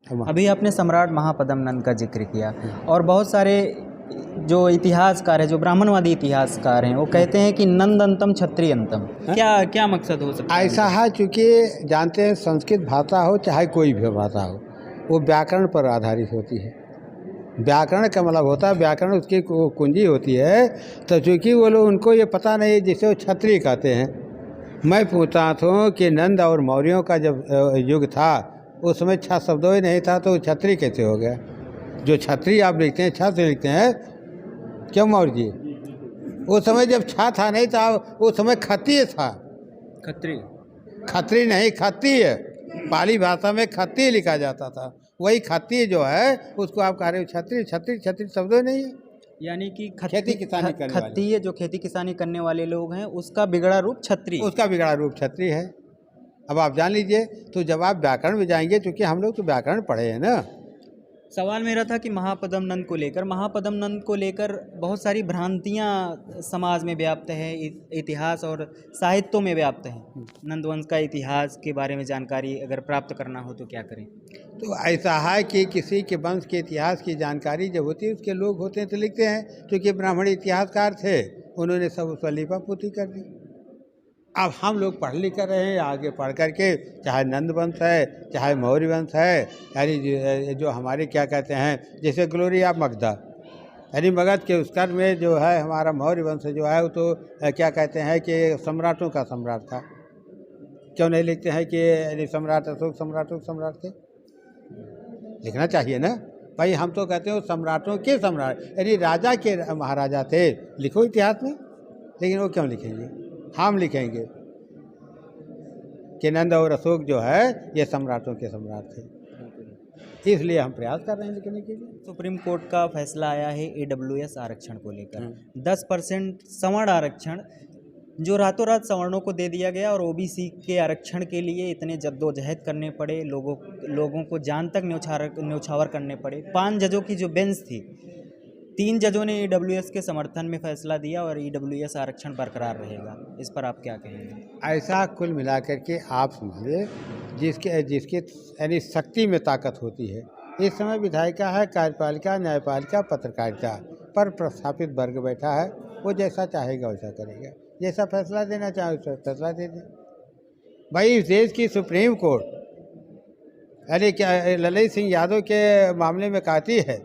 अभी आपने सम्राट महापद्म नंद का जिक्र किया और बहुत सारे जो इतिहासकार है, जो ब्राह्मणवादी इतिहासकार हैं, वो कहते हैं कि नंदंतम क्षत्रिय अंतम। क्या क्या मकसद हो सकता है? ऐसा है, चूँकि जानते हैं संस्कृत भाषा हो चाहे कोई भी भाषा हो, वो व्याकरण पर आधारित होती है। व्याकरण का मतलब होता है, व्याकरण उसकी कुंजी होती है। तो चूँकि वो लोग, उनको ये पता नहीं, जिसे वो क्षत्रिय कहते हैं। मैं पूछता हूँ कि नंद और मौर्यों का जब युग था, उस समय छह शब्दों ही नहीं था, तो क्षत्रिय कैसे हो गया? जो क्षत्रिय आप लिखते हैं, छह से लिखते हैं, क्यों मौर्य जी? उस समय जब छह था नहीं था, उस समय क्षत्रिय था। खत्री नहीं, क्षत्रिय। पाली भाषा में क्षत्रिय लिखा जाता था। वही क्षत्रिय जो है, उसको आप कह रहे हो क्षत्रिय। क्षत्रिय क्षत्रिय शब्द ही नहीं है। यानी कि खेती किसानी करने वाले, क्षत्रिय जो खेती किसानी करने वाले लोग हैं, उसका बिगड़ा रूप क्षत्रिय, उसका बिगड़ा रूप क्षत्रिय है। अब आप जान लीजिए। तो जब आप व्याकरण में जाएंगे, क्योंकि हम लोग तो व्याकरण पढ़े हैं ना। सवाल मेरा था कि महापद्म नंद को लेकर बहुत सारी भ्रांतियां समाज में व्याप्त है, इतिहास और साहित्यों में व्याप्त है। नंदवंश का इतिहास के बारे में जानकारी अगर प्राप्त करना हो तो क्या करें? तो ऐसा है कि किसी के वंश के इतिहास की जानकारी जब होती है, उसके लोग होते हैं तो लिखते हैं। क्योंकि ब्राह्मण इतिहासकार थे, उन्होंने सब उसका लिपापोती कर दी। अब हम लोग पढ़ लिख कर रहे हैं, आगे पढ़ करके, चाहे नंद वंश है चाहे मौर्य वंश है, यानी जो हमारे क्या कहते हैं, जैसे ग्लोरी ऑफ मगध, यानी मगध के उसकर में जो है हमारा मौर्य वंश जो है, वो तो क्या कहते हैं कि सम्राटों का सम्राट था। क्यों नहीं लिखते हैं कि यानी सम्राट अशोक सम्राट थे? लिखना चाहिए ना भाई। हम तो कहते हैं सम्राटों के सम्राट, यानी राजा के महाराजा थे। लिखो इतिहास में। लेकिन वो क्यों लिखेंगे? हम लिखेंगे कि नंद और अशोक जो है ये सम्राटों के सम्राट थे। इसलिए हम प्रयास कर रहे हैं लिखने के लिए। सुप्रीम कोर्ट का फैसला आया है AWS आरक्षण को लेकर। 10% सवर्ण आरक्षण जो रातों रात सवर्णों को दे दिया गया, और OBC के आरक्षण के लिए इतने जद्दोजहद करने पड़े, लोगों को जान तक न्यौछावर करने पड़े। 5 जजों की जो बेंच थी, 3 जजों ने EWS के समर्थन में फैसला दिया और EWS आरक्षण बरकरार रहेगा। इस पर आप क्या कहेंगे? ऐसा कुल मिलाकर के आप समझिए, जिसके यानी शक्ति में ताकत होती है। इस समय विधायिका है, कार्यपालिका, न्यायपालिका, पत्रकारिता पर प्रस्थापित वर्ग बैठा है। वो जैसा चाहेगा वैसा करेगा, जैसा फैसला देना चाहे वैसा फैसला दे दे। भाई इस देश की सुप्रीम कोर्ट, यानी क्या ललित सिंह यादव के मामले में कहती है,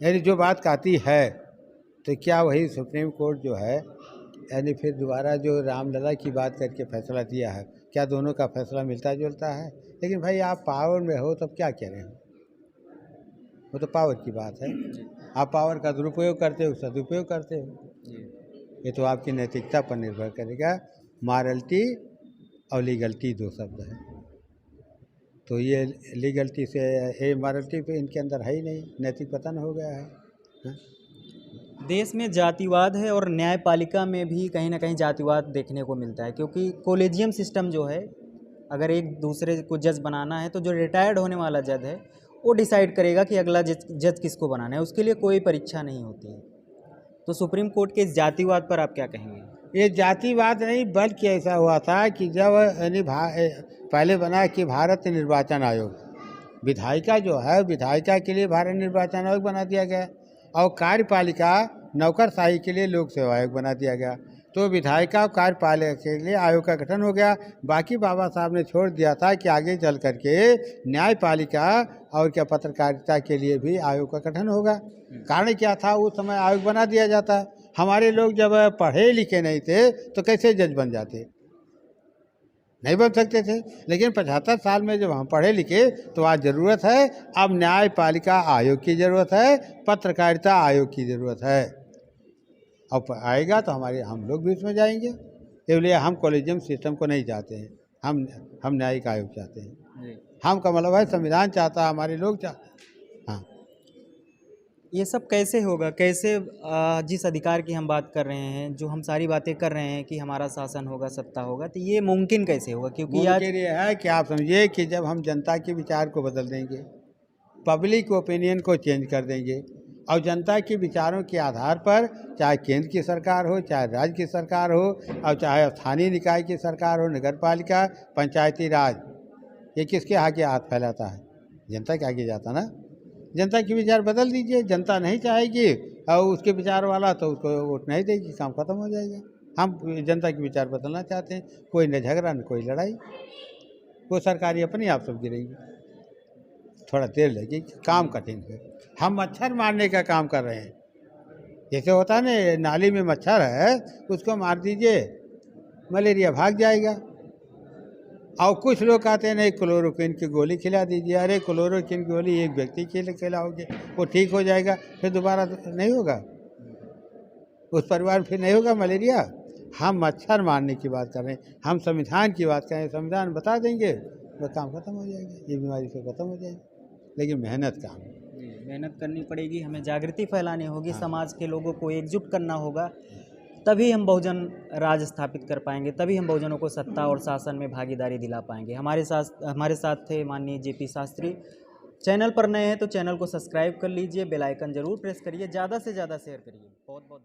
यानी जो बात कहती है, तो क्या वही सुप्रीम कोर्ट जो है, यानी फिर दोबारा जो रामलला की बात करके फैसला दिया है, क्या दोनों का फैसला मिलता जुलता है? लेकिन भाई आप पावर में हो तब क्या कह रहे हो? वो तो पावर की बात है। आप पावर का दुरुपयोग करते हो, सदुपयोग करते हो, ये तो आपकी नैतिकता पर निर्भर करेगा। मॉरलिटी और लीगलिटी 2 शब्द है। तो ये लीगलिटी से, ये मॉरलिटी पे इनके अंदर है ही नहीं, नैतिक पतन हो गया है। हा? देश में जातिवाद है और न्यायपालिका में भी कहीं ना कहीं जातिवाद देखने को मिलता है, क्योंकि कोलेजियम सिस्टम जो है, अगर एक दूसरे को जज बनाना है तो जो रिटायर्ड होने वाला जज है वो डिसाइड करेगा कि अगला जज किसको बनाना है। उसके लिए कोई परीक्षा नहीं होती है। तो सुप्रीम कोर्ट के इस जातिवाद पर आप क्या कहेंगे? ये जातिवाद नहीं, बल्कि ऐसा हुआ था कि जब यानी पहले बना कि भारत निर्वाचन आयोग, विधायिका जो है, विधायिका के लिए भारत निर्वाचन आयोग बना दिया गया, और कार्यपालिका नौकरशाही के लिए लोक सेवा आयोग बना दिया गया। तो विधायिका और कार्यपालिका के लिए आयोग का गठन हो गया। बाकी बाबा साहब ने छोड़ दिया था कि आगे चल करके न्यायपालिका और क्या पत्रकारिता के लिए भी आयोग का गठन होगा। कारण क्या था, उस समय आयोग बना दिया जाता। हमारे लोग जब पढ़े लिखे नहीं थे तो कैसे जज बन जाते? नहीं बन सकते थे। लेकिन 75 साल में जब हम पढ़े लिखे तो आज ज़रूरत है, अब न्यायपालिका आयोग की ज़रूरत है, पत्रकारिता आयोग की ज़रूरत है। अब आएगा तो हम लोग भी उसमें जाएंगे। इसलिए हम कॉलेजियम सिस्टम को नहीं चाहते हैं, हम न्यायिक आयोग चाहते हैं। हम का मतलब है संविधान चाहता है, हमारे लोग चाहते। हाँ, ये सब कैसे होगा? कैसे जिस अधिकार की हम बात कर रहे हैं, जो हम सारी बातें कर रहे हैं कि हमारा शासन होगा, सत्ता होगा, तो ये मुमकिन कैसे होगा? क्योंकि आज मुमकिन ये है कि आप समझिए कि जब हम जनता के विचार को बदल देंगे, पब्लिक ओपिनियन को चेंज कर देंगे, और जनता के विचारों के आधार पर, चाहे केंद्र की सरकार हो, चाहे राज्य की सरकार हो, और चाहे स्थानीय निकाय की सरकार हो, नगर पालिका, पंचायती राज, ये किसके आगे हाथ फैलाता है? जनता के आगे जाता ना। जनता के विचार बदल दीजिए, जनता नहीं चाहेगी और उसके विचार वाला तो उसको वोट नहीं देगी, काम खत्म हो जाएगा। हम जनता के विचार बदलना चाहते हैं, कोई न झगड़ा न कोई लड़ाई, वो सरकारी अपने आप सब गिरेगी, थोड़ा देर लगेगी, काम कठिन है। हम मच्छर मारने का काम कर रहे हैं, जैसे होता है ना नाली में मच्छर है उसको मार दीजिए, मलेरिया भाग जाएगा। और कुछ लोग कहते हैं नहीं क्लोरोक्विन की गोली खिला दीजिए, अरे क्लोरोक्विन की गोली एक व्यक्ति के लिए खिलाओगे वो ठीक हो जाएगा, फिर दोबारा तो नहीं होगा, उस परिवार में फिर नहीं होगा मलेरिया। हम मच्छर मारने की बात कर रहे हैं, हम संविधान की बात कर रहे हैं, संविधान बता देंगे वो काम खत्म हो जाएगा, ये बीमारी से खत्म हो जाएगी। लेकिन मेहनत काम है, मेहनत करनी पड़ेगी, हमें जागृति फैलानी होगी, समाज के लोगों को एकजुट करना होगा, तभी हम बहुजन राज स्थापित कर पाएंगे, तभी हम बहुजनों को सत्ता और शासन में भागीदारी दिला पाएंगे। हमारे साथ थे माननीय जेपी शास्त्री। चैनल पर नए हैं तो चैनल को सब्सक्राइब कर लीजिए, बेल आइकन जरूर प्रेस करिए, ज़्यादा से ज़्यादा शेयर करिए। बहुत बहुत